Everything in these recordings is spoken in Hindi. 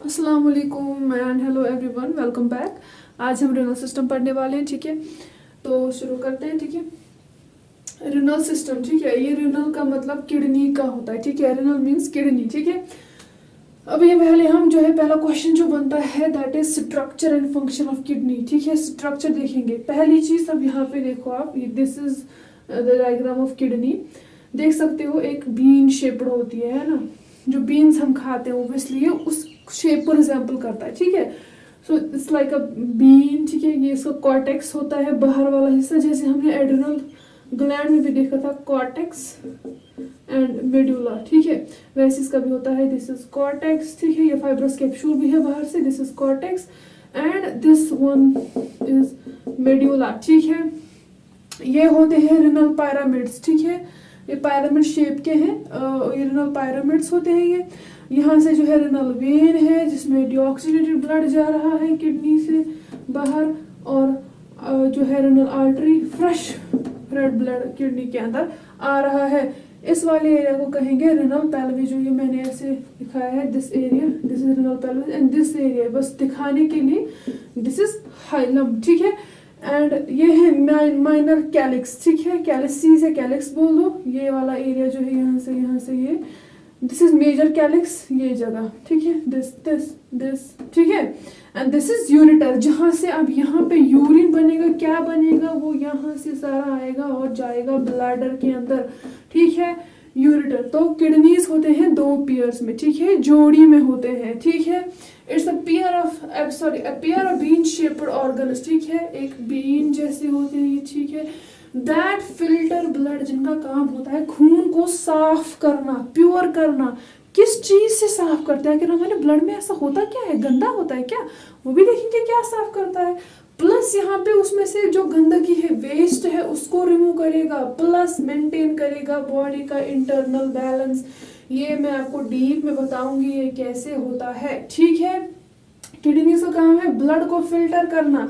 अस्सलाम वालेकुम and hello everyone, welcome back. आज हम रिनल सिस्टम पढ़ने वाले हैं, ठीक है। तो शुरू करते हैं, ठीक है। रिनल सिस्टम, ठीक है। ये रिनल का मतलब किडनी का होता है, ठीक है। रिनल मींस किडनी, ठीक है। अब ये पहले हम जो है पहला क्वेश्चन जो बनता है that is structure and function of kidney, ठीक है। स्ट्रक्चर देखेंगे पहली चीज। अब यहाँ पे देखो आप, this is the diagram of kidney. देख सकते हो एक बीन शेप्ड होती है ना। जो बीन्स हम खाते हैं ओब्वियसली ये उस शेप को रिजेंबल करता है, ठीक है। So it's like a bean, ठीक है। ये इसका कॉर्टेक्स होता है, बाहर वाला हिस्सा, जैसे हमने एड्रिनल ग्लैंड में भी देखा था, कॉर्टेक्स एंड मेडुला, ठीक है। वैसे इसका भी होता है, दिस इज कॉर्टेक्स, ठीक है। ये फाइब्रस कैप्सूल भी है बाहर से, this is cortex and this one is medulla, ठीक है। ये होते हैं रिनल पायरामिड्स, ठीक है। ये पायरामिड शेप के हैं, ये रिनल पायरामिड्स होते हैं। ये यहाँ से जो है रिनल वेन है जिसमें डीऑक्सीनेटेड ब्लड जा रहा है किडनी से बाहर, और जो है renal artery fresh red blood kidney के अंदर आ रहा है। इस वाले एरिया को कहेंगे रिनल पेल्विस, जो ये मैंने ऐसे दिखाया है, this area, this is renal pelvis and this area, बस दिखाने के लिए दिस इज हाइलम, ठीक है। एंड ये है माइनर कैलिक्स, ठीक है। कैलिसीज या कैलिक्स बोल दो। ये वाला एरिया जो है यहाँ से ये, दिस इज मेजर कैलिक्स, ये जगह, ठीक है। दिस, ठीक है। एंड दिस इज यूरेटर, जहां से अब यहाँ पे यूरिन बनेगा, क्या बनेगा, वो यहाँ से सारा आएगा और जाएगा ब्लैडर के अंदर, ठीक है। यूरेटर। तो किडनीज होते हैं दो पेयर्स में, ठीक है, जोड़ी में होते हैं, ठीक है। It's a pair of bean shaped organs, ठीक है। एक बीन जैसे होते हैं ये, ठीक है। दैट फिल्टर ब्लड, जिनका काम होता है खून को साफ करना, प्योर करना। किस चीज से साफ करता है, कि हमारे ब्लड में ऐसा होता क्या है, गंदा होता है क्या, वो भी देखेंगे क्या साफ करता है। प्लस यहाँ पे उसमें से जो गंदगी है, वेस्ट है, उसको रिमूव करेगा, प्लस मेंटेन करेगा बॉडी का इंटरनल बैलेंस। ये मैं आपको डीप में बताऊंगी ये कैसे होता है, ठीक है। किडनी का काम है ब्लड को फिल्टर करना,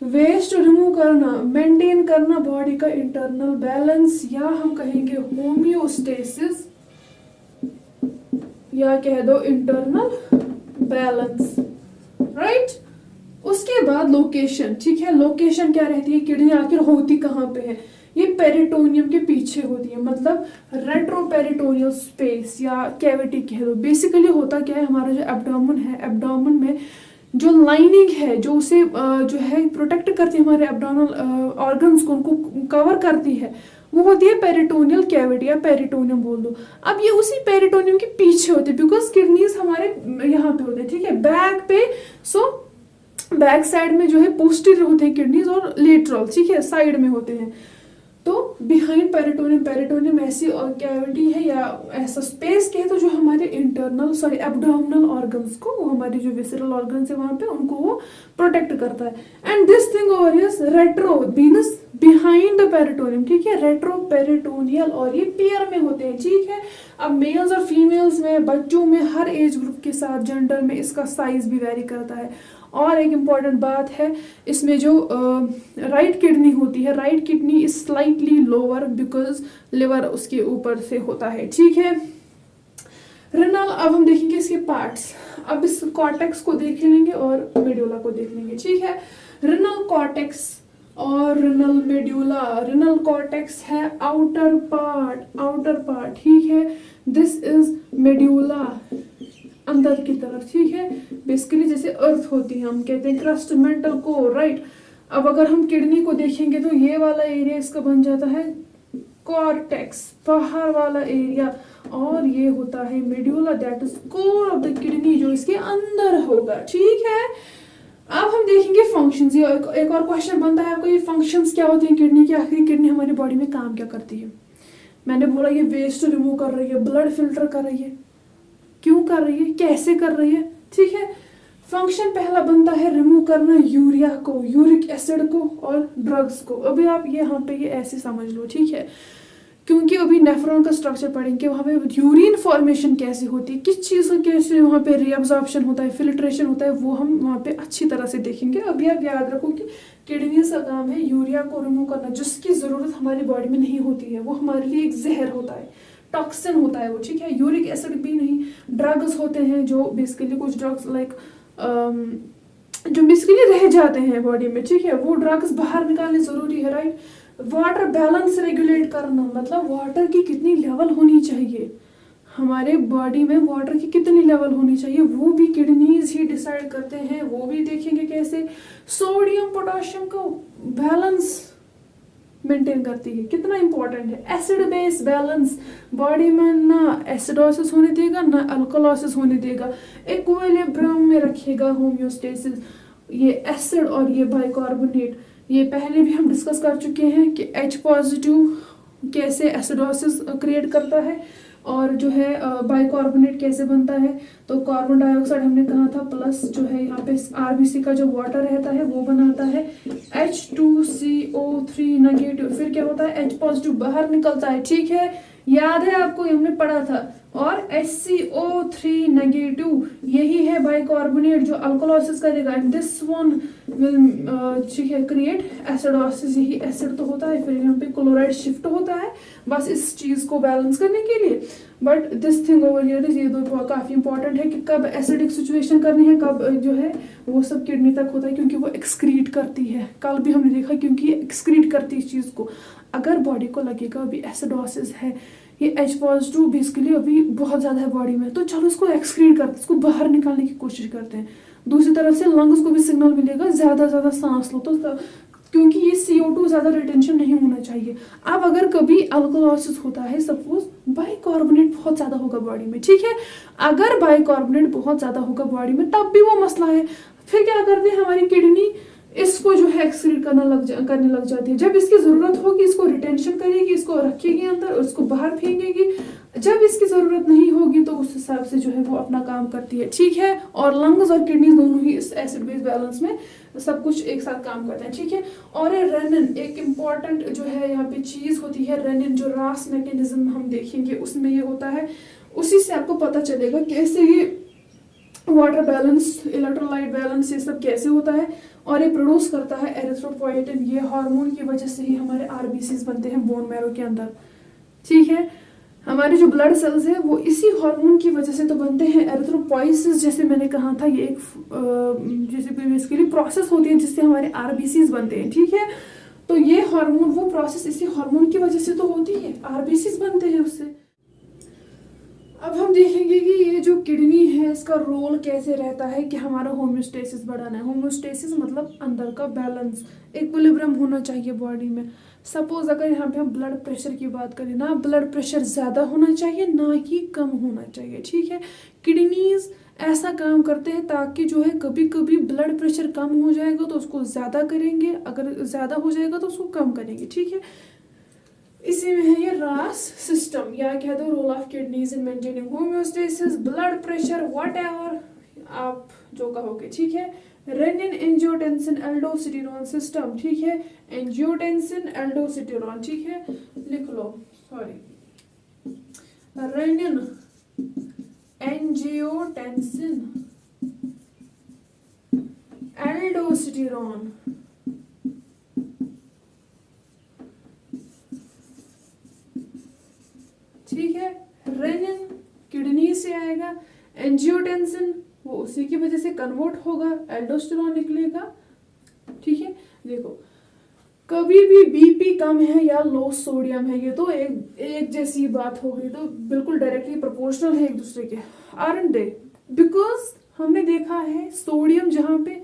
वेस्ट रिमूव करना, मेंटेन करना बॉडी का इंटरनल बैलेंस, या हम कहेंगे होमियोस्टेसिस, या कह दो इंटरनल बैलेंस, राइट। उसके बाद लोकेशन, ठीक है। लोकेशन क्या रहती है, किडनी आखिर होती कहाँ पे है, ये पेरिटोनियम के पीछे होती है, मतलब रेट्रोपेरिटोनियल स्पेस या कैविटी कह दो। बेसिकली होता क्या है, हमारा जो एब्डोमेन है, एब्डोमेन में जो लाइनिंग है, जो उसे जो है प्रोटेक्ट करती है, हमारे एब्डोमिनल ऑर्गन्स को, उनको कवर करती है, वो होती है पेरिटोनियल कैविटी या पेरिटोनियम बोल दो। अब ये उसी पेरिटोनियम के पीछे होते हैं, बिकॉज किडनीज हमारे यहाँ पे होते हैं, ठीक है, बैक पे। सो बैक साइड में जो है पोस्टीरियर होते हैं किडनीज, और लेटरल, ठीक है, साइड में होते हैं। तो बिहाइंड पेरिटोनियम ऐसी कैविटी है या ऐसा स्पेस के है, तो जो हमारे एब्डोमिनल ऑर्गन्स को, वो हमारे जो विसरल ऑर्गन्स है वहां पे, उनको वो प्रोटेक्ट करता है। And this thing over is retro Venus behind the peritoneum, ठीक है, रेट्रो पेरिटोनियल, और ये पेयर में होते हैं, ठीक है। अब मेल्स और फीमेल्स में, बच्चों में, हर एज ग्रुप के साथ, जेंडर में इसका साइज भी वेरी करता है। और एक इम्पॉर्टेंट बात है, इसमें जो राइट किडनी होती है, right kidney is slightly lower because liver उसके ऊपर से होता है, ठीक है। रिनल, अब हम देखेंगे इसके पार्ट्स। अब इस कॉर्टेक्स को देख लेंगे और मेडुला को देख लेंगे, ठीक है। रिनल कॉर्टेक्स और रिनल मेडुला। रिनल कॉर्टेक्स है आउटर पार्ट, ठीक है। दिस इज मेडुला, अंदर की तरफ, ठीक है। बेसिकली जैसे अर्थ होती है, हम कहते हैं क्रस्ट मेंटल को, राइट। अब अगर हम किडनी को देखेंगे तो ये वाला एरिया इसका बन जाता है कॉर्टेक्स, बाहर वाला एरिया, और ये होता है medulla, that is core of the kidney, जो इसके अंदर होगा, ठीक है। अब हम देखेंगे फंक्शंस। ये एक और क्वेश्चन बनता है आपको, ये फंक्शंस क्या होती है किडनी की, आखिर किडनी हमारी बॉडी में काम क्या करती है। मैंने बोला ये वेस्ट रिमूव कर रही है, ब्लड फिल्टर कर रही है, क्यों कर रही है, कैसे कर रही है, ठीक है। फंक्शन पहला बनता है रिमूव करना यूरिया को, यूरिक एसिड को और ड्रग्स को। अभी आप ये यहाँ पे ये ऐसे समझ लो, ठीक है, क्योंकि अभी नेफ्रॉन का स्ट्रक्चर पढ़ेंगे, वहाँ पे यूरिन फॉर्मेशन कैसे होती है, किस चीज़ का कैसे वहाँ पे रीअब्जॉर्प्शन होता है, फिल्ट्रेशन होता है, वो हम वहाँ पे अच्छी तरह से देखेंगे। अभी आप याद रखो कि किडनी का काम है यूरिया को रिमूव करना, जिसकी ज़रूरत हमारी बॉडी में नहीं होती है, वो हमारे लिए एक जहर होता है, टॉक्सिन होता है वो, ठीक है। यूरिक एसिड भी नहीं, ड्रग्स होते हैं जो बेसिकली कुछ ड्रग्स लाइक जो बेसिकली रह जाते हैं बॉडी में, ठीक है, वो ड्रग्स बाहर निकालने जरूरी है, राइट। वाटर बैलेंस रेगुलेट करना, मतलब वाटर की कितनी लेवल होनी चाहिए हमारे बॉडी में, वाटर की कितनी लेवल होनी चाहिए वो भी किडनीज ही डिसाइड करते हैं, वो भी देखेंगे कैसे। सोडियम पोटेशियम का बैलेंस मेंटेन करती है, कितना इंपॉर्टेंट है। एसिड बेस बैलेंस, बॉडी में ना एसिडोसिस होने देगा ना अल्कोलोसिस होने देगा, इक्विलिब्रियम में रखेगा होम्योस्टेसिस। ये एसिड और ये बाइकार्बोनेट, ये पहले भी हम डिस्कस कर चुके हैं कि H पॉजिटिव कैसे एसिडोसिस क्रिएट करता है और जो है बाइकार्बोनेट कैसे बनता है। तो कार्बन डाइऑक्साइड हमने कहा था प्लस जो है यहाँ पे आरबीसी का जो वाटर रहता है वो बनाता है H2CO3 नेगेटिव, फिर क्या होता है H पॉजिटिव बाहर निकलता है, ठीक है, याद है आपको, हमने पढ़ा था। और HCO3 नेगेटिव, यही है बाइकार्बोनेट जो अल्कोलोसिस करेगा, एंड दिस वन विल ठीक है क्रिएट एसिडोसिस, यही एसिड तो होता है, फिर यहाँ पे क्लोराइड शिफ्ट होता है बस इस चीज को बैलेंस करने के लिए। But this thing over here is, ये दो काफी इंपॉर्टेंट है कि कब एसिडिक सिचुएशन करनी है, कब जो है वो सब किडनी तक होता है, क्योंकि वो एक्सक्रीट करती है। कल भी हमने देखा क्योंकि ये एक्सक्रीट करती है इस चीज को। अगर बॉडी को लगेगा अभी एसिडोसिस है, ये H पॉजिटिव बेसिकली अभी बहुत ज्यादा है बॉडी में, तो चलो इसको एक्सक्रीट करते हैं, इसको बाहर निकालने की कोशिश करते हैं। दूसरी तरफ से लंग्स को भी सिग्नल मिलेगा ज्यादा ज्यादा सांस लो, तो क्योंकि ये CO2 ज्यादा रिटेंशन नहीं होना चाहिए। अब अगर कभी अल्कोलोसिस होता है, सपोज बाइकार्बोनेट बहुत ज्यादा होगा बॉडी में, ठीक है, अगर बाइकार्बोनेट बहुत ज्यादा होगा बॉडी में तब भी वो मसला है। फिर क्या करते हैं हमारी किडनी, इसको जो है एक्सक्रीट करने लग जाती है। जब इसकी जरूरत होगी इसको रिटेंशन करेगी, इसको रखेगी अंदर और इसको बाहर फेंकेगी। जब इसकी जरूरत नहीं होगी तो उस हिसाब से जो है वो अपना काम करती है, ठीक है। और लंग्स और किडनी दोनों ही इस एसिड बेस बैलेंस में सब कुछ एक साथ काम करते हैं, ठीक है। और ये रेनिन एक इम्पॉर्टेंट जो है यहाँ पे चीज होती है, रेनिन जो रास मैकेनिज्म हम देखेंगे उसमें ये होता है, उसी से आपको पता चलेगा कैसे ये वाटर बैलेंस, इलेक्ट्रोलाइट बैलेंस, ये सब कैसे होता है। और ये प्रोड्यूस करता है एरिथ्रोपोइटिन, ये हार्मोन की वजह से ही हमारे आरबीसीज बनते हैं बोन मैरो के अंदर, ठीक है। हमारे जो ब्लड सेल्स है वो इसी हार्मोन की वजह से तो बनते हैं। एरिथ्रोपोइसिस जैसे मैंने कहा था ये एक जैसे बेसिकली प्रोसेस होती है जिससे हमारे आरबीसीज बनते हैं, ठीक है। तो ये हार्मोन, वो प्रोसेस इसी हार्मोन की वजह से तो होती है, आरबीसीज बनते हैं उससे। अब हम देखेंगे कि ये जो किडनी है इसका रोल कैसे रहता है कि हमारा होम्योस्टेसिस बढ़ाना है। होम्योस्टेसिस मतलब अंदर का बैलेंस, इक्विलिब्रियम होना चाहिए बॉडी में। सपोज अगर यहाँ पे हम ब्लड प्रेशर की बात करें, ना ब्लड प्रेशर ज्यादा होना चाहिए ना ही कम होना चाहिए, ठीक है। किडनीज ऐसा काम करते हैं ताकि जो है कभी कभी ब्लड प्रेशर कम हो जाएगा तो उसको ज्यादा करेंगे, अगर ज्यादा हो जाएगा तो उसको कम करेंगे, ठीक है। इसी में है ये रास सिस्टम, या कह दो role of kidneys in maintaining homeostasis, blood pressure, whatever आप जो कहोगे, ठीक है। रेनिन एंजियोटेंसिन एल्डोस्टेरोन सिस्टम, ठीक है, एंजियोटेंसिन एल्डोस्टेरोन, ठीक है, लिख लो, सॉरी, रेनिन एंजियोटेंसिन एल्डोस्टेरोन, ठीक है। रेनिन किडनी से आएगा, एंजियोटेंसिन वो उसी की वजह से कन्वर्ट होगा, एल्डोस्टेरोन निकलेगा, ठीक है। देखो कभी भी बीपी कम है या लो सोडियम है, ये तो एक जैसी बात हो गई, तो बिल्कुल डायरेक्टली प्रोपोर्शनल है एक दूसरे के, आरंट दे, बिकॉज हमने देखा है सोडियम जहाँ पे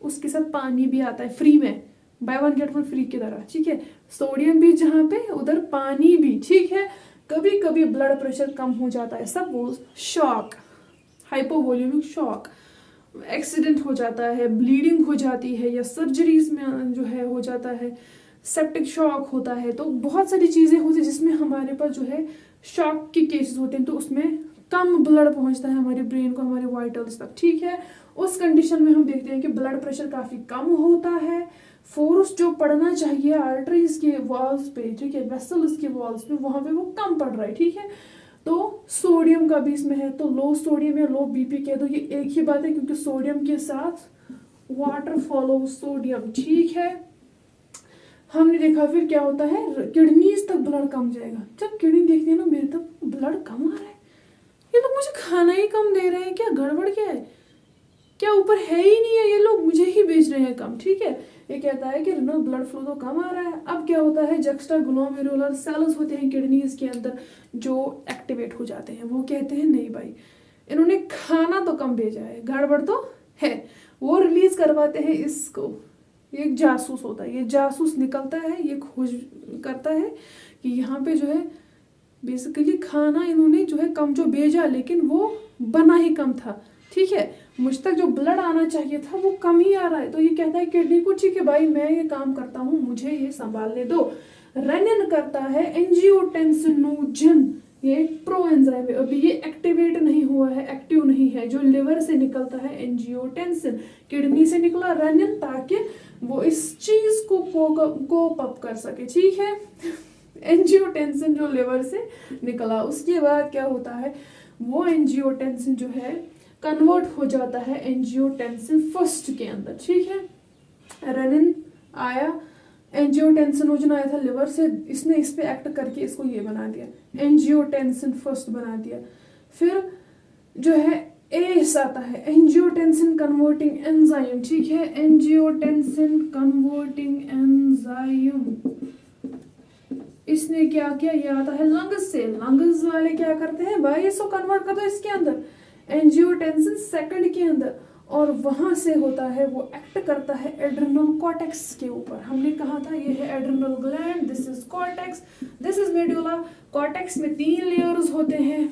उसके साथ पानी भी आता है फ्री में, by one get one free की तरह, ठीक है। सोडियम भी जहाँ पे उधर पानी भी, ठीक है। कभी कभी ब्लड प्रेशर कम हो जाता है, सपोज शॉक, हाइपोवोल्यूमिक शॉक, एक्सीडेंट हो जाता है, ब्लीडिंग हो जाती है, या सर्जरीज में जो है हो जाता है, सेप्टिक शॉक होता है, तो बहुत सारी चीजें होती है जिसमें हमारे पास जो है शॉक के केसेस होते हैं, तो उसमें कम ब्लड पहुंचता है हमारे ब्रेन को, हमारे वाइटल्स तक, ठीक है। उस कंडीशन में हम देखते हैं कि ब्लड प्रेशर काफी कम होता है, फोर्स जो पड़ना चाहिए आर्टरीज के वॉल्स पे, ठीक है, वेसल्स के वॉल्स पे, वहां पे वो कम पड़ रहा है, ठीक है। तो सोडियम का भी इसमें है, तो लो सोडियम या लो बीपी कह दो, ये एक ही बात है, क्योंकि सोडियम के साथ वाटर फॉलो सोडियम, ठीक है। हमने देखा फिर क्या होता है, किडनीज तक ब्लड कम जाएगा। जब किडनी देखती है ना मेरे तक ब्लड कम आ रहा है, ये लोग मुझे खाना ही कम दे रहे हैं, क्या गड़बड़ क्या है, क्या ऊपर है ही नहीं है, ये लोग मुझे ही बेच रहे हैं कम। ठीक है, ये कहता है कि रिनल ब्लड फ्लो तो कम आ रहा है। अब क्या होता है, जक्स्टा ग्लोमेरुलर सेल्स होते हैं किडनीज के अंदर जो एक्टिवेट हो जाते हैं। वो कहते हैं नहीं भाई, इन्होंने खाना तो कम भेजा है, गड़बड़ तो है। वो रिलीज करवाते हैं इसको, ये एक जासूस होता है, ये जासूस निकलता है, ये खोज करता है कि यहाँ पे जो है बेसिकली खाना इन्होंने जो है कम जो भेजा, लेकिन वो बना ही कम था। ठीक है, मुझ तक जो ब्लड आना चाहिए था वो कम ही आ रहा है। तो ये कहता है किडनी को, ठीक है भाई मैं ये काम करता हूँ, मुझे ये संभालने दो। रेनिन करता है एंजियोटेंसिनोजन, ये एक प्रो एंजाइम है, अभी ये एक्टिवेट नहीं हुआ है, एक्टिव नहीं है, जो लिवर से निकलता है एंजियोटेंसिन, किडनी से निकला रेनिन, ताकि वो इस चीज को कोप अप कर सके। ठीक है, एंजियोटेंसिन जो लिवर से निकला, उसके बाद क्या होता है, वो एंजियोटेंसिन जो है कन्वर्ट हो जाता है एंजियोटेंसिन फर्स्ट के अंदर। ठीक है, रेनिन आया, एंजियोटेंसिनोजन आया था लिवर से, इसने इस पे एक्ट करके इसको ये बना दिया, एंजियोटेंसिन फर्स्ट बना दिया। फिर जो है एस आता है, एंजियोटेंसिन कन्वर्टिंग एंजाइम। ठीक है, एंजियोटेंसिन कन्वर्टिंग एंजाइम, इसने क्या किया, ये आता है लंग्स से। लंग्स वाले क्या करते हैं भाई, इसको कन्वर्ट कर दो इसके अंदर, एंजियोटेंसिन सेकंड के अंदर, और वहां से होता है वो एक्ट करता है एड्रिनल कॉर्टेक्स के ऊपर। हमने कहा था ये है adrenal gland, this is cortex, this is medulla. Cortex में 3 लेयर्स होते हैं।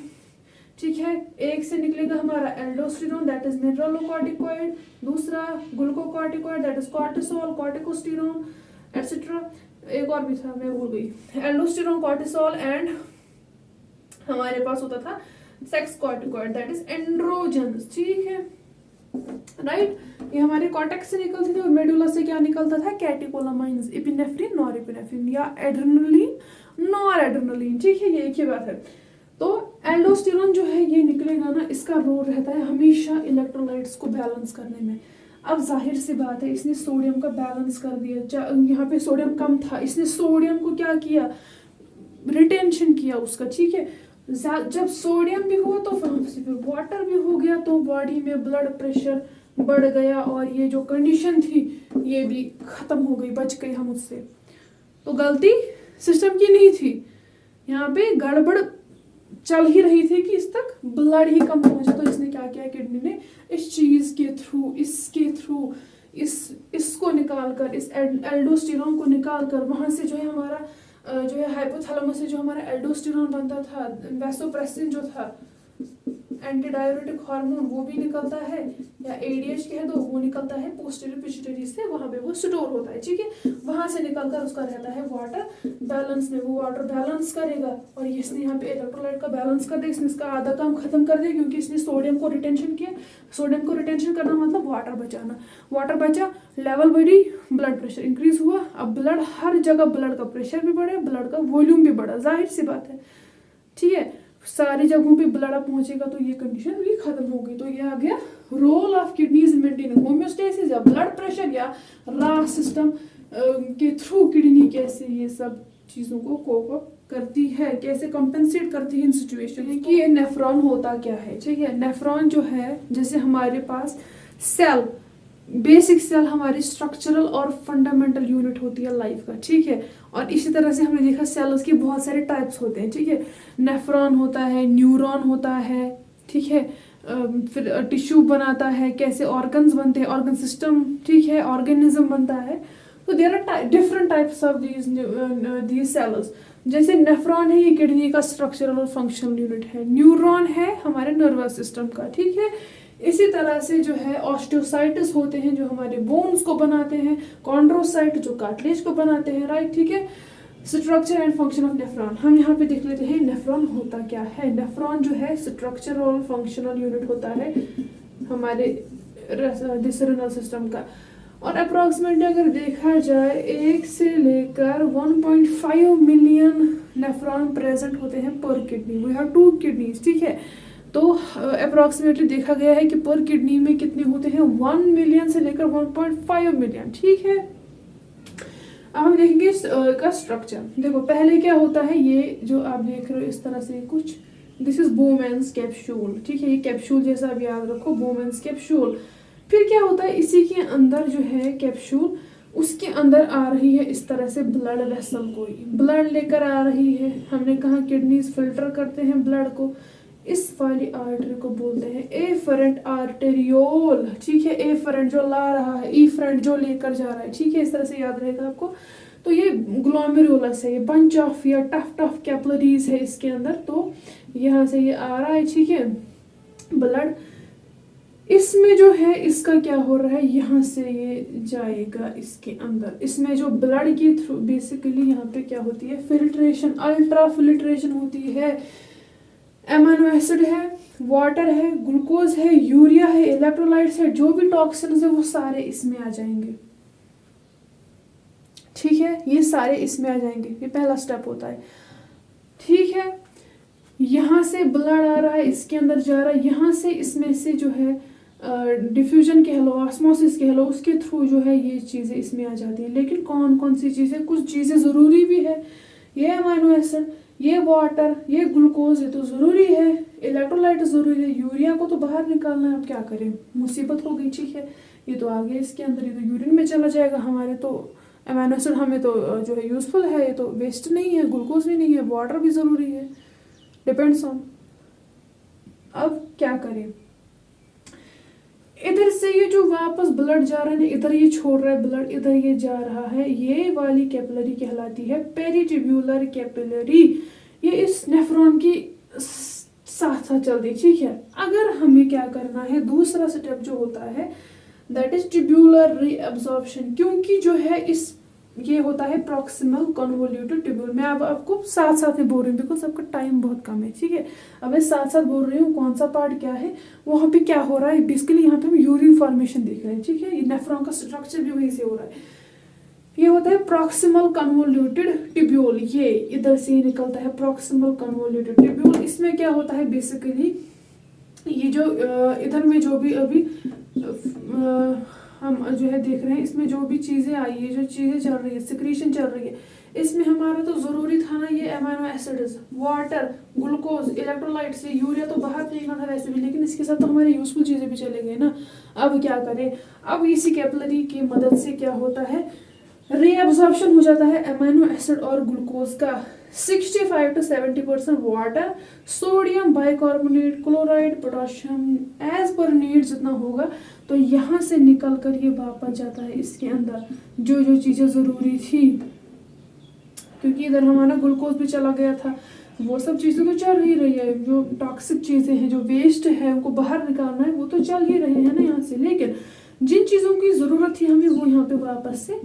ठीक है, एक से निकलेगा हमारा एल्डोस्टेरोन, दैट इज मिनरलोकॉर्टिकॉइड, दूसरा glucocorticoid, that is cortisol, corticosterone etcetera, एक और भी था मैं भूल गई, एल्डोस्टेरोन, कॉर्टिसोल एंड हमारे पास होता था sex corticoid, that is androgens. ठीक है, राइट, ये हमारे कॉर्टेक्स से निकलते थे, और मेडुला से क्या निकलता था, कैटेकोलामाइंस, एपिनेफ्रिन, नॉरएपिनेफ्रिन, या एड्रेनलिन, नॉरएड्रेनलिन। ठीक है, ये एक ही बात है। तो एल्डोस्टेरोन जो है ये निकलेगा ना, इसका रोल रहता है हमेशा इलेक्ट्रोलाइट्स को बैलेंस करने में। अब जाहिर सी बात है, इसने सोडियम का बैलेंस कर दिया, यहाँ पे सोडियम कम था, इसने सोडियम को क्या किया, रिटेंशन किया उसका। ठीक है, जब सोडियम भी हुआ तो फिर वाटर भी हो गया, तो बॉडी में ब्लड प्रेशर बढ़ गया, और ये जो कंडीशन थी ये भी खत्म हो गई, बच गई हम उससे। तो गलती सिस्टम की नहीं थी, यहाँ पे गड़बड़ चल ही रही थी कि इस तक ब्लड ही कम पहुंचा। तो इसने क्या किया, किडनी ने इस चीज के थ्रू, इसके थ्रू, इसको निकाल कर, इस एल्डोस्टेरोन को निकाल कर, वहां से जो है हमारा जो है हाइपोथैलेमस से जो हमारा एल्डोस्टेरोन बनता था, वैसोप्रेसिन जो था एंटी डायरेटिक हार्मोन, वो भी निकलता है, या एडीएच कह दो, वो निकलता है पोस्टीरियर पिट्यूटरी से, वहां पे वो स्टोर होता है। ठीक है, वहां से निकलकर उसका रहता है वाटर बैलेंस में, वो वाटर बैलेंस करेगा, और इसने यहाँ पे इलेक्ट्रोलाइट का बैलेंस कर दिया, इसने इसका आधा काम खत्म कर दिया, क्योंकि इसने सोडियम को रिटेंशन किया। सोडियम को रिटेंशन करना मतलब वाटर बचाना, वाटर बचा, लेवल बढ़ी, ब्लड प्रेशर इंक्रीज हुआ। अब ब्लड हर जगह, ब्लड का प्रेशर भी बढ़े, ब्लड का वॉल्यूम भी बढ़ा, जाहिर सी बात है। ठीक है, सारी जगहों पे ब्लड पहुंचेगा, तो ये कंडीशन भी खत्म हो गई। तो ये आ गया role of kidneys in maintaining homeostasis, या ब्लड प्रेशर, या रा सिस्टम के थ्रू किडनी कैसे ये सब चीजों को कोप अप करती है, कैसे कंपेंसेट करती है इन सिचुएशन कि ये नेफ्रॉन होता क्या है। ठीक है, नेफ्रॉन जो है, जैसे हमारे पास सेल, बेसिक सेल हमारी स्ट्रक्चरल और फंडामेंटल यूनिट होती है लाइफ का। ठीक है, और इसी तरह से हमने देखा सेल्स के बहुत सारे टाइप्स होते हैं। ठीक है, नेफ्रॉन होता है, न्यूरॉन होता है। ठीक है, फिर टिश्यू बनाता है, कैसे ऑर्गन्स बनते हैं, ऑर्गन सिस्टम। ठीक है, ऑर्गेनिज्म बनता है। तो there are different types of these cells. जैसे नेफ्रॉन है, ये किडनी का स्ट्रक्चरल और फंक्शनल यूनिट है। न्यूरॉन है हमारे नर्वस सिस्टम का। ठीक है, इसी तरह से जो है ऑस्टियोसाइट्स होते हैं जो हमारे बोन्स को बनाते हैं, कॉन्ड्रोसाइट जो कार्टिलेज को बनाते हैं। राइट, ठीक है, structure and function of nephron हम यहाँ पे देख लेते हैं। नेफ्रॉन होता क्या है, नेफ्रॉन जो है स्ट्रक्चरल और फंक्शनल यूनिट होता है हमारे रेनल सिस्टम का। और अप्रोक्सीमेटली अगर देखा जाए 1 से लेकर 1.5 मिलियन नेफ्रॉन प्रेजेंट होते हैं पर किडनी। We have 2 kidneys. ठीक है, तो अप्रोक्सीमेटली देखा गया है कि पर किडनी में कितने होते हैं, 1 मिलियन से लेकर 1.5 मिलियन। ठीक है, अब हम देखेंगे इसका स्ट्रक्चर। देखो पहले क्या होता है, ये जो आप देख रहे हो इस तरह से कुछ दिस इज बोमेंस कैप्सूल, ठीक है, ये कैप्सूल जैसा आप याद रखो, बोमेंस कैप्सूल। फिर क्या होता है, इसी के अंदर जो है कैप्सूल, उसके अंदर आ रही है इस तरह से ब्लड वेसल, कोई ब्लड लेकर आ रही है। हमने कहा किडनीज फिल्टर करते हैं ब्लड को, इस वाली आर्टरी को बोलते हैं एफरेंट आर्टेरियोल, ठीक है, एफरेंट जो ला रहा है, ईफरेंट जो लेकर जा रहा है, ठीक है, इस तरह से याद रहेगा आपको। तो ये ग्लोमेरुलस है, ये बंच ऑफ या टफ टफ कैपिलरीज है इसके अंदर, तो यहाँ से ये आ रहा है, ठीक है, ब्लड। इसमें जो है इसका क्या हो रहा है, यहाँ से ये जाएगा इसके अंदर, इसमें जो ब्लड के थ्रू बेसिकली यहाँ पे क्या होती है, फिल्ट्रेशन, अल्ट्रा फिल्ट्रेशन होती है। एमिनो एसिड है, वाटर है, ग्लूकोज है, यूरिया है, इलेक्ट्रोलाइट्स है, जो भी टॉक्सिन्स है वो सारे इसमें आ जाएंगे, ठीक है, ये सारे इसमें आ जाएंगे, ये पहला स्टेप होता है, ठीक है। यहाँ से ब्लड आ रहा है, इसके अंदर जा रहा है, यहाँ से इसमें से जो है डिफ्यूजन कह लो, ऑस्मोसिस कह लो, उसके थ्रू जो है ये चीज़ें इसमें आ जाती हैं। लेकिन कौन कौन सी चीज़ें, कुछ चीज़ें ज़रूरी भी है, ये अमाइनो एसिड, ये वाटर, ये ग्लूकोज, ये तो ज़रूरी है, इलेक्ट्रोलाइट ज़रूरी है, यूरिया को तो बाहर निकालना है, अब क्या करें, मुसीबत हो गई, ठीक है, ये तो आ गया इसके अंदर, ये तो यूरिन में चला जाएगा हमारे, तो अमाइनो एसिड हमें तो जो है यूज़फुल है, ये तो वेस्ट नहीं है, ग्लूकोज भी नहीं है, वाटर भी ज़रूरी है, डिपेंड्स ऑन। अब क्या करें, इधर से ये जो वापस ब्लड जा रहा है ना, इधर ये छोड़ रहा है ब्लड, इधर ये जा रहा है, ये वाली कैपिलरी कहलाती है पेरिट्यूब्यूलर कैपिलरी, ये इस नेफ्रॉन की साथ साथ चलती, ठीक है। अगर हमें क्या करना है, दूसरा स्टेप जो होता है दैट इज ट्यूब्यूलर रीअब्जॉर्प्शन, क्योंकि जो है इस ये होता है प्रॉक्सिमल कन्वोल्यूटेड ट्यूब्यूल। मैं अब आपको साथ साथ में बोल रही हूँ बिकॉज आपका टाइम बहुत कम है, ठीक है, अब मैं साथ साथ बोल रही हूँ कौन सा पार्ट क्या है, वहाँ पे क्या हो रहा है। बेसिकली यहाँ पे हम यूरिन फॉर्मेशन देख रहे हैं, ठीक है, ये नेफ्रॉन का स्ट्रक्चर भी वहीं से हो रहा है। ये होता है प्रॉक्सिमल कन्वोल्यूटेड ट्यूब्यूल, ये इधर से ही निकलता है प्रॉक्सिमल कन्वोल्यूटेड ट्यूब्यूल। इसमें क्या होता है बेसिकली, ये जो इधर में जो भी अभी हम जो है देख रहे हैं, इसमें जो भी चीज़ें आई है, जो चीज़ें चल रही है, सिक्रीशन चल रही है, इसमें हमारा तो ज़रूरी था ना ये amino acids, water, glucose, electrolytes, urea तो बाहर फेंकना था वैसे भी, लेकिन इसके साथ तो हमारी यूजफुल चीज़ें भी चले गई ना। अब क्या करें, अब इसी कैपिलरी की मदद से क्या होता है, रीअब्जॉर्प्शन हो जाता है अमाइनो एसिड और ग्लूकोज का 65 to 70% water, sodium bicarbonate, chloride, potassium as per need जितना होगा, तो यहाँ से निकल कर ये वापस जाता है इसके अंदर, जो जो चीज़ें ज़रूरी थी, क्योंकि इधर हमारा ग्लूकोज भी चला गया था, वो सब चीज़ें तो चल ही रही है, जो टॉक्सिक चीज़ें हैं, जो वेस्ट है, उनको बाहर निकालना है, वो तो चल ही रहे हैं ना यहाँ से। लेकिन जिन चीज़ों की ज़रूरत थी हमें, वो यहाँ पे वापस से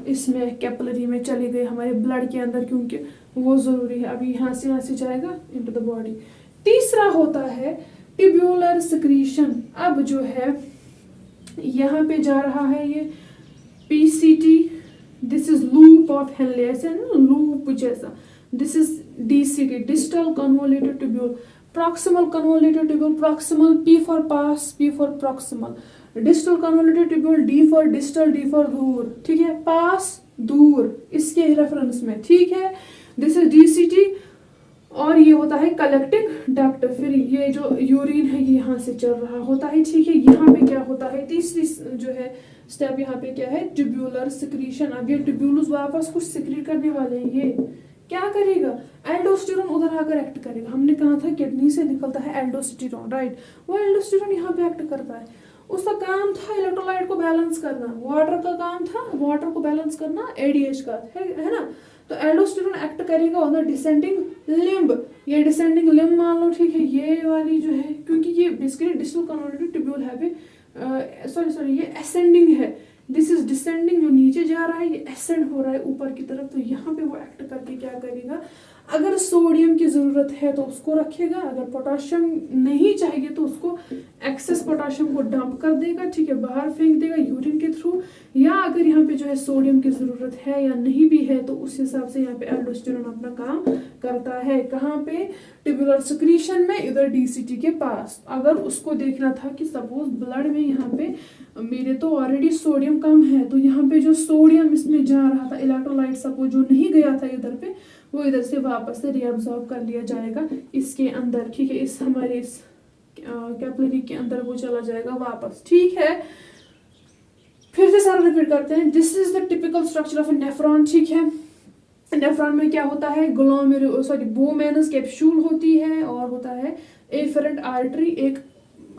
इसमें कैपिलरी में चले गए हमारे ब्लड के अंदर, क्योंकि वो ज़रूरी है। अभी यहाँ से जाएगा इनटू द बॉडी। तीसरा होता है ट्यूब्यूलर सिक्रीशन। अब जो है यहाँ पे जा रहा है ये PCT, this is loop of Henle, ऐसे ना लूप जैसा, this is DCT, distal convoluted tubule, proximal convoluted tubule, proximal P for pass, P for proximal, distal convoluted tubule, D for distal, D for दूर, ठीक है, पास दूर इसके रेफरेंस में, ठीक है, दिस इज डीसीटी। और ये होता है कलेक्टिंग डक्ट, फिर ये जो यूरिन है ये यहाँ से चल रहा होता है, ठीक है। यहाँ पे क्या होता है, तीसरी जो है स्टेप यहाँ पे क्या है, ट्यूब्यूलर सिक्रीशन। अब ये ट्यूब्यूल्स वापस कुछ सिक्रीट करने वाले हैं, ये क्या करेगा, एल्डोस्टेरोन उधर आकर एक्ट करेगा। हमने कहा था किडनी से निकलता है एल्डोस्टेरोन, राइट, वो एल्डोस्टेरोन यहाँ पे एक्ट करता है। उसका काम था इलेक्ट्रोलाइट को बैलेंस करना, वाटर का काम था वाटर को बैलेंस करना, एडीएच का है ना। तो एल्डोस्टेरोन एक्ट करेगा ऑन द डिसेंडिंग लिम्ब, ये डिसेंडिंग लिम्ब मान लो, ठीक है, ये वाली जो है, क्योंकि ये बेसिकली डिस्टल कन्वोल्यूटेड ट्यूब्यूल है, सॉरी ये असेंडिंग है, दिस इज डिसेंडिंग, जो नीचे जा रहा है ये असेंड हो रहा है ऊपर की तरफ। तो यहाँ पे वो एक्ट करके क्या करेगा, अगर सोडियम की जरूरत है तो उसको रखेगा, अगर पोटाशियम नहीं चाहिए तो उसको एक्सेस पोटाशियम को डंप कर देगा, ठीक है, बाहर फेंक देगा यूरिन के थ्रू, या अगर यहाँ पे जो है सोडियम की जरूरत है या नहीं भी है तो उस हिसाब से यहाँ पे एल्डोस्टेरोन अपना काम करता है। कहाँ पे, ट्यूब्यूलर सिक्रीशन में, इधर डीसीटी के पास। अगर उसको देखना था कि सपोज ब्लड में यहाँ पे मेरे तो ऑलरेडी सोडियम कम है, तो यहाँ पे जो सोडियम इसमें जा रहा था इलेक्ट्रोलाइट सपोज जो नहीं गया था इधर पे, वो इधर से वापस से रीअब्सॉर्ब कर लिया जाएगा इसके अंदर, ठीक है, इस हमारे इस कैपिलरी के अंदर वो चला जाएगा वापस, ठीक है। फिर से सारा रिपीट करते हैं। This is the typical structure of A nephron, ठीक है। नेफ्रॉन में क्या होता है, बोमेनस कैप्सूल होती है और होता है एफरेंट आर्टरी, एक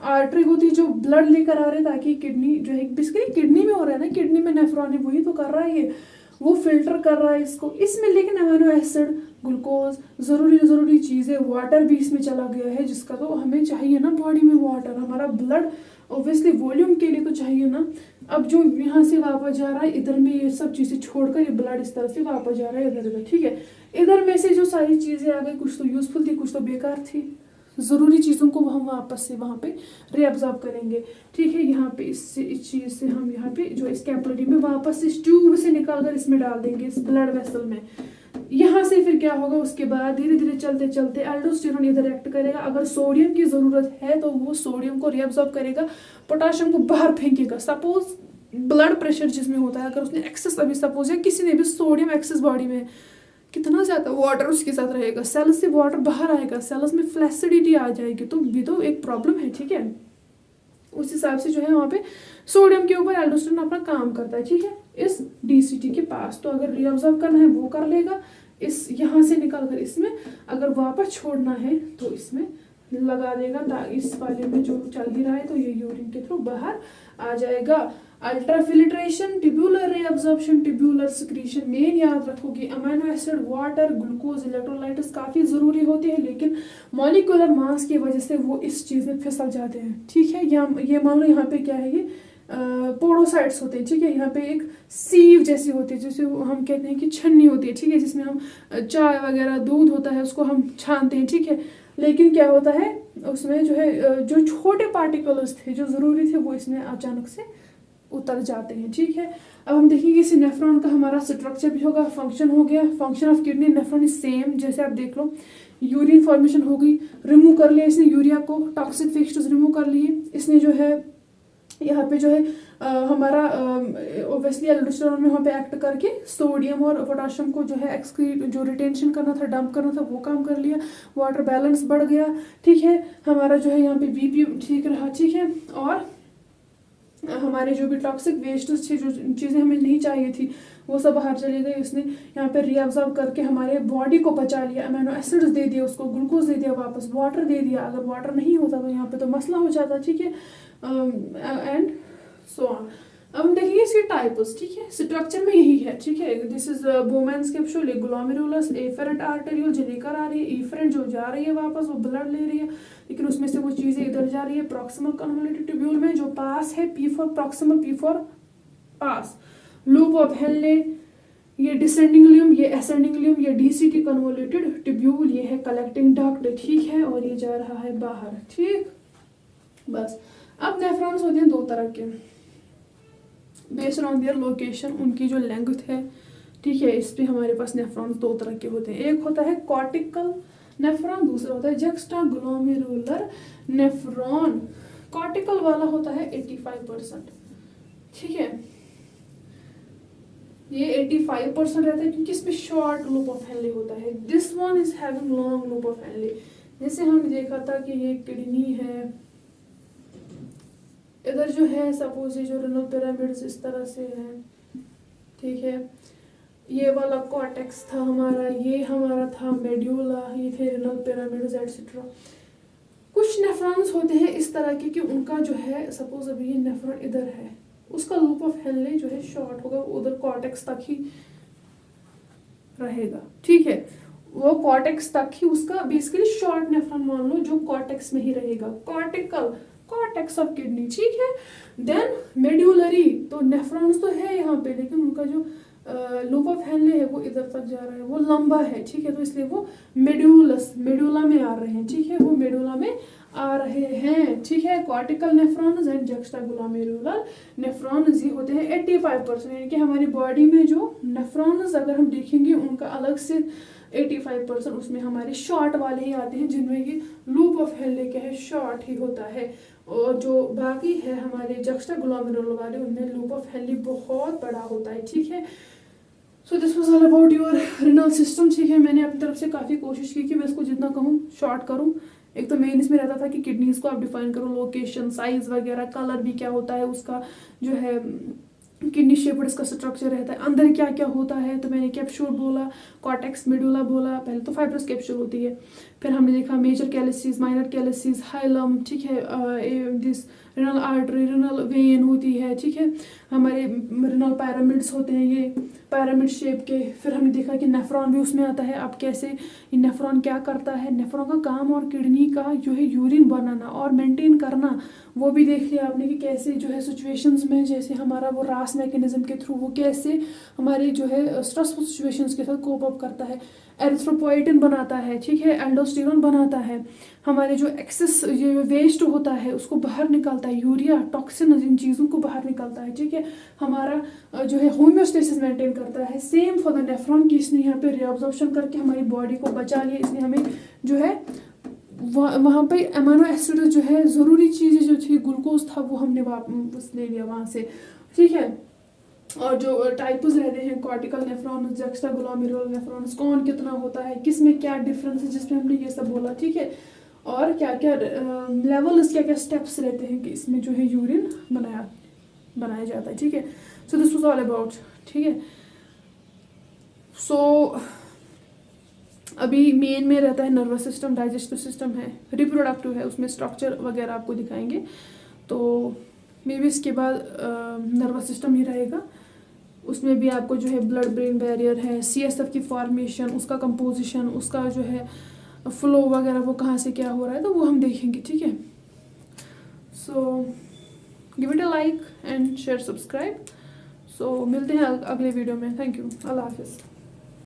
आर्टरी होती है जो ब्लड लेकर आ रहे हैं ताकि किडनी जो है, बेसिकली किडनी में हो रहा है ना, किडनी में नेफ्रॉन है, वही तो कर रहा है, ये वो फिल्टर कर रहा है इसको, इसमें लेकिन अमीनो एसिड, ग्लूकोज, जरूरी चीजें, वाटर भी इसमें चला गया है, जिसका तो हमें चाहिए ना बॉडी में वाटर, हमारा ब्लड ऑब्वियसली वॉल्यूम के लिए तो चाहिए ना। अब जो यहाँ से वापस जा रहा है इधर में, ये सब चीजें छोड़कर ये ब्लड इस तरह से वापस जा रहा है इधर उधर, ठीक है। इधर में से जो सारी चीजें आ गई, कुछ तो यूजफुल थी, कुछ तो बेकार थी, जरूरी चीजों को हम वापस से वहां पे रीअब्सॉर्ब करेंगे, ठीक है। यहाँ पे इस चीज से हम यहाँ पे जो इस कैपिलरी में वापस इस ट्यूब से निकाल कर इसमें डाल देंगे, इस ब्लड वेसल में। यहाँ से फिर क्या होगा, उसके बाद धीरे धीरे चलते चलते एल्डोस्टेरोन इधर एक्ट करेगा, अगर सोडियम की जरूरत है तो वो सोडियम को रीअब्सॉर्ब करेगा, पोटाशियम को बाहर फेंकेगा। सपोज ब्लड प्रेशर जिसमें होता है, अगर उसने एक्सेस, अभी सपोज या किसी ने भी सोडियम एक्सेस बॉडी में, कितना ज्यादा वाटर उसके साथ रहेगा, सेल्स से वाटर बाहर आएगा, सेल्स में फ्लैसिडिटी आ जाएगी, तो भी तो एक प्रॉब्लम है, ठीक है। उस हिसाब से जो है वहाँ पे सोडियम के ऊपर एल्डोस्टेरोन अपना काम करता है, ठीक है, इस डीसीटी के पास। तो अगर रीअब्सॉर्ब करना है वो कर लेगा, इस यहाँ से निकाल कर इसमें, अगर वापस छोड़ना है तो इसमें लगा देगा, इस वाले में जो चल ही रहा है तो ये यूरिन के थ्रू बाहर आ जाएगा। Ultrafiltration, tubular reabsorption, tubular secretion, main याद रखोगे, amino acid, water, glucose, electrolytes काफी जरूरी होते हैं, लेकिन मॉलिक्यूलर मास की वजह से वो इस चीज में फिसल जाते हैं, ठीक है। ये मान लो यहाँ पे क्या है, ये पोडोसाइट्स होते हैं, ठीक है। यहाँ पे एक सीव जैसी होती है, जैसे हम कहते हैं कि छन्नी होती है, ठीक है, जिसमें हम चाय वगैरह, दूध होता है, उसको हम छानते हैं, ठीक है। लेकिन क्या होता है उसमें जो है, जो छोटे पार्टिकल्स थे जो जरूरी थे वो इसमें अचानक से उतर जाते हैं, ठीक है। अब हम देखेंगे इस नेफ्रॉन का हमारा स्ट्रक्चर भी होगा, फंक्शन हो गया। Function of kidney nephron is same, जैसे आप देख लो, यूरिन फॉर्मेशन हो गई, रिमूव कर लिया इसने यूरिया को, टॉक्सिक फिक्सचर्स रिमूव कर लिए इसने, जो है यहाँ पे जो है हमारा ओब्वियसली एल्डोस्टेरोन में वहाँ पे एक्ट करके सोडियम और पोटाशियम को जो है एक्सक्रीट, जो रिटेंशन करना था, डंप करना था, वो काम कर लिया, वाटर बैलेंस बढ़ गया, ठीक है। हमारा जो है यहाँ पे बीपी ठीक रहा, ठीक है। और हमारे जो भी टॉक्सिक वेस्ट थे, जो चीज़ें हमें नहीं चाहिए थी, वो सब बाहर चली गई, उसने यहाँ पे रीअब्सॉर्ब करके हमारे बॉडी को बचा लिया, अमीनो एसिड्स दे दिया उसको, ग्लूकोज दे दिया, वापस वाटर दे दिया, अगर वाटर नहीं होता तो यहाँ पे तो मसला हो जाता, ठीक है, एंड सो ऑन। अब हम देखेंगे इसके टाइप्स, ठीक है, स्ट्रक्चर में यही है, ठीक है। This is Bowman's capsule, glomerulus, efferent arteriole जो लेकर आ रही है, एफरेंट जो जा रही है वापस, वो ब्लड ले रही है, लेकिन उसमें से वो चीजें इधर जा रही है प्रॉक्सिमल कन्वोल्यूटेड ट्यूब्यूल में, जो पास है, P for proximal, P for pass, loop of Henle, ये डिसेंडिंग लिम्ब, ये असेंडिंग लिम्ब, ये डीसीटी कन्वोल्यूटेड ट्यूब्यूल, ये है कलेक्टिंग डक्ट, ठीक है, और ये जा रहा है बाहर, ठीक। बस अब नेफ्रॉन्स होते हैं दो तरह के, बेस्ड ऑन देयर लोकेशन, उनकी जो लेंथ है, ठीक है, इस पे हमारे पास नेफ्रॉन्स दो तरह के होते हैं। एक होता है कॉर्टिकल नेफ्रॉन, दूसरा होता है जक्स्टा ग्लोमेरुलर नेफ्रॉन। कॉर्टिकल वाला होता है 85%, ठीक है, ये 85% रहता है क्योंकि इसमें शॉर्ट लूप ऑफ हेनले होता है। This one is having long loop of Henle. जैसे हमने देखा था कि ये किडनी है, इधर जो है सपोज ये जो रेनल पिरामिड्स इस तरह से है, ठीक है, ये वाला कॉर्टेक्स था हमारा, ये हमारा था मेड्यूला, ये थे रेनल पिरामिड्स एटसेट्रा। कुछ नेफ्रॉन्स होते हैं इस तरह के कि उनका जो है, सपोज अभी ये नेफ्रॉन इधर है, उसका लूप ऑफ हेनले जो है शॉर्ट होगा, उधर कॉर्टेक्स तक ही रहेगा, ठीक है, वो कॉर्टेक्स तक ही उसका बेसिकली शॉर्ट नेफ्रॉन मान लो, जो कॉर्टेक्स में ही रहेगा, कॉर्टिकल, कॉर्टेक्स ऑफ किडनी, ठीक है। देन मेड्यूलरी, तो नेफ्रॉन्स तो है यहाँ पे, लेकिन उनका जो लूप ऑफ हेनले है वो इधर तक जा रहा है, वो लंबा है, ठीक है, तो इसलिए वो मेडुला में आ रहे हैं, ठीक है, वो मेडुला में आ रहे हैं, ठीक है। Cortical nephrons and juxtaglomerular nephrons ये होते हैं 85%, यानी कि हमारी बॉडी में जो नेफ्रॉन्स अगर हम देखेंगे उनका अलग से 85% उसमें हमारे शॉर्ट वाले ही आते हैं, जिनमें ये लूप ऑफ हेनले क्या है, शॉर्ट ही होता है, और जो बाकी है हमारे जक्स्टाग्लोमेरुलर वाले, उनमें लूप ऑफ हेनले बहुत बड़ा होता है, ठीक है। So this was all about your renal system. ठीक है, मैंने अपनी तरफ से काफ़ी कोशिश की कि मैं इसको जितना कहूँ शॉर्ट करूँ। एक तो मेन इसमें रहता था कि किडनीज को आप डिफाइन करो, लोकेशन, साइज वगैरह, कलर भी क्या होता है उसका, जो है किडनी शेप्ड इसका स्ट्रक्चर रहता है, अंदर क्या क्या होता है। तो मैंने कैप्सूल बोला, कॉर्टेक्स मेडुला बोला, पहले तो फाइब्रस कैप्सूल होती है, फिर हमने देखा मेजर कैलिसिस, माइनर कैलिसिस, हाइलम, ठीक है, this renal artery, renal vein होती है, ठीक है, हमारे रिनल पैरामिड्स होते हैं ये पैरामिड शेप के। फिर हमने देखा कि नेफ्रॉन भी उसमें आता है। अब कैसे ये नेफ्रॉन क्या करता है, नेफ्रॉन का काम और किडनी का जो है यूरिन बनाना और मेंटेन करना, वो भी देख लिया आपने कि कैसे जो है सिचुएशंस में, जैसे हमारा वो रास मैकेनिज्म के थ्रू वो कैसे हमारे जो है स्ट्रेसफुल सिचुएशंस के साथ कोप अप करता है। एरिथ्रोपोइटिन बनाता है, ठीक है, एल्डोस्टेरोन बनाता है, हमारे जो एक्सेस ये वेस्ट होता है उसको बाहर निकालता है, यूरिया, टॉक्सिन, इन चीज़ों को बाहर निकालता है, ठीक है, हमारा जो है होम्योस्टेसिस मेंटेन करता है। सेम फॉर द नेफ्रॉन की इसने यहाँ पे रिअब्जॉर्प्शन करके हमारी बॉडी को बचा लिया। इसने हमें जो है वहाँ पे अमीनो एसिड जो है ज़रूरी चीज़ें जो थी, ग्लूकोज था, वो हमने वापस ले लिया वहाँ से, ठीक है। और जो टाइप्स रहते हैं, कॉर्टिकल नेफ्रॉन्स, जक्स्टाग्लोमेरुलर नेफ्रॉन्स, कौन कितना होता है, किस में क्या डिफरेंस है, जिसमें हमने ये सब बोला, ठीक है। और क्या क्या लेवल्स, क्या क्या स्टेप्स रहते हैं कि इसमें जो है यूरिन बनाया जाता है, ठीक है। So this was all about, ठीक है। सो अभी मेन में रहता है नर्वस सिस्टम, डाइजेस्टिव सिस्टम है, रिप्रोडक्टिव है, उसमें स्ट्रक्चर वगैरह आपको दिखाएंगे। तो मे बी इसके बाद नर्वस सिस्टम ही रहेगा। उसमें भी आपको जो है ब्लड ब्रेन बैरियर है, CSF की फॉर्मेशन, उसका कंपोजिशन, उसका जो है फ्लो वगैरह, वो कहाँ से क्या हो रहा है, तो वो हम देखेंगे, ठीक है। So give it a like and share, subscribe. So मिलते हैं अगले वीडियो में। थैंक यू, अल्लाह हाफिज़।